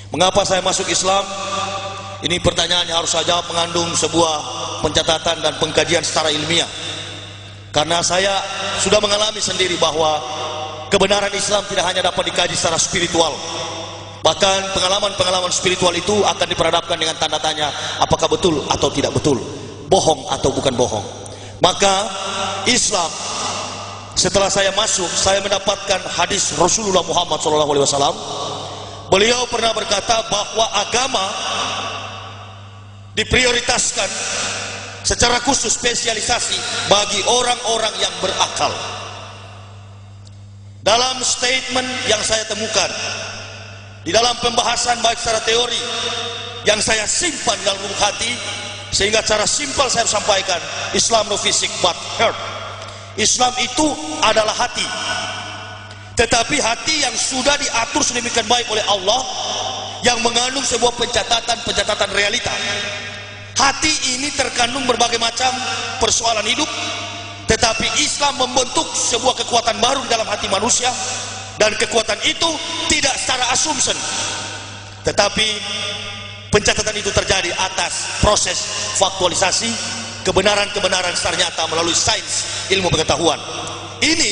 Mengapa saya masuk Islam? Ini pertanyaan yang harus saya jawab mengandung sebuah pencatatan dan pengkajian secara ilmiah. Karena saya sudah mengalami sendiri bahwa kebenaran Islam tidak hanya dapat dikaji secara spiritual. Bahkan pengalaman-pengalaman spiritual itu akan diperhadapkan dengan tanda tanya, apakah betul atau tidak betul, bohong atau bukan bohong. Maka Islam, setelah saya masuk, saya mendapatkan hadis Rasulullah Muhammad SAW. Beliau pernah berkata bahwa agama diprioritaskan secara khusus spesialisasi bagi orang-orang yang berakal. Dalam statement yang saya temukan, di dalam pembahasan baik secara teori yang saya simpan dalam lubuk hati, sehingga cara simpel saya sampaikan, Islam no fisik but heart. Islam itu adalah hati, tetapi hati yang sudah diatur sedemikian baik oleh Allah, yang mengandung sebuah pencatatan realita. Hati ini terkandung berbagai macam persoalan hidup, tetapi Islam membentuk sebuah kekuatan baru di dalam hati manusia, dan kekuatan itu tidak secara assumption, tetapi pencatatan itu terjadi atas proses faktualisasi kebenaran-kebenaran secara nyata melalui sains ilmu pengetahuan. Ini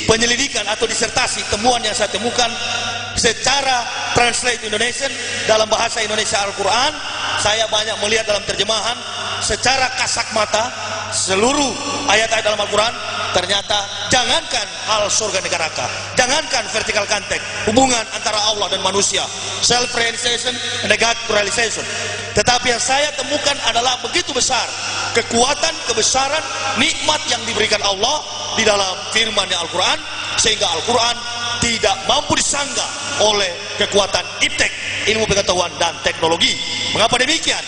penyelidikan atau disertasi temuan yang saya temukan secara translate Indonesian dalam bahasa Indonesia Al-Quran. Saya banyak melihat dalam terjemahan secara kasat mata seluruh ayat-ayat dalam Al-Quran. Ternyata jangankan hal surga neraka, jangankan vertical contact, hubungan antara Allah dan manusia, self-realization and God realization, tetapi yang saya temukan adalah begitu besar kekuatan, kebesaran, nikmat yang diberikan Allah di dalam firman-Nya Al-Quran, sehingga Al-Quran tidak mampu disangga oleh kekuatan iptek, ilmu pengetahuan dan teknologi. Mengapa demikian?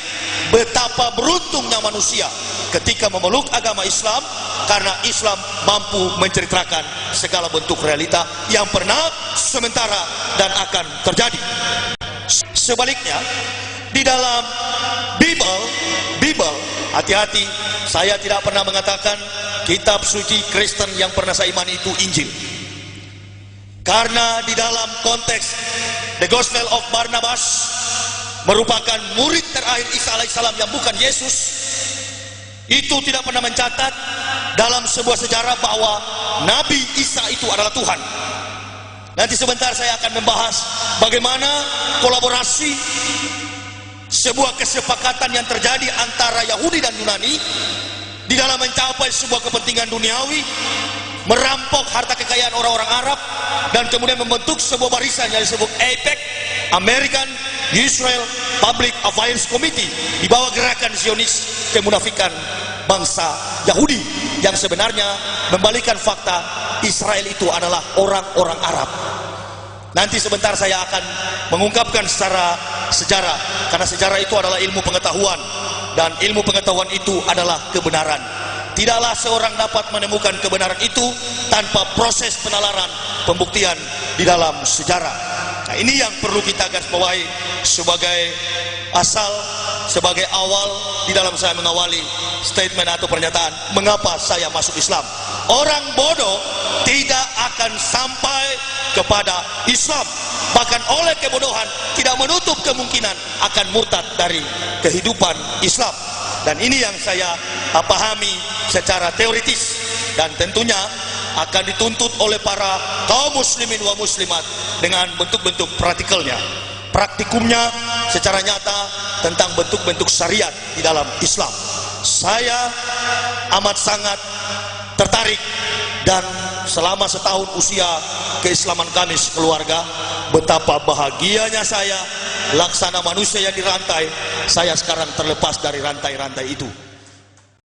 Betapa beruntungnya manusia ketika memeluk agama Islam, karena Islam mampu menceritakan segala bentuk realita yang pernah, sementara, dan akan terjadi. Sebaliknya, di dalam Bible, hati-hati, saya tidak pernah mengatakan kitab suci Kristen yang pernah saya imani itu Injil. Karena di dalam konteks The Gospel of Barnabas merupakan murid terakhir Isa alaihissalam yang bukan Yesus, itu tidak pernah mencatat dalam sebuah sejarah bahwa Nabi Isa itu adalah Tuhan. Nanti sebentar saya akan membahas bagaimana kolaborasi sebuah kesepakatan yang terjadi antara Yahudi dan Yunani di dalam mencapai sebuah kepentingan duniawi, merampok harta kekayaan orang-orang Arab, dan kemudian membentuk sebuah barisan yang disebut AIPAC, American Israel Public Affairs Committee, di bawah gerakan Zionis kemunafikan bangsa Yahudi, yang sebenarnya membalikan fakta Israel itu adalah orang-orang Arab. Nanti sebentar saya akan mengungkapkan secara sejarah, karena sejarah itu adalah ilmu pengetahuan, dan ilmu pengetahuan itu adalah kebenaran. Tidaklah seorang dapat menemukan kebenaran itu tanpa proses penalaran, pembuktian di dalam sejarah. Nah, ini yang perlu kita garis bawahi sebagai asal, sebagai awal di dalam saya mengawali statement atau pernyataan mengapa saya masuk Islam. Orang bodoh tidak akan sampai kepada Islam, bahkan oleh kebodohan tidak menutup kemungkinan akan murtad dari kehidupan Islam. Dan ini yang saya pahami secara teoritis, dan tentunya akan dituntut oleh para kaum muslimin wa muslimat dengan bentuk-bentuk praktikalnya, praktikumnya secara nyata tentang bentuk-bentuk syariat di dalam Islam. Saya amat sangat tertarik, dan selama setahun usia keislaman kami sekeluarga, betapa bahagianya saya, laksana manusia yang dirantai, saya sekarang terlepas dari rantai-rantai itu.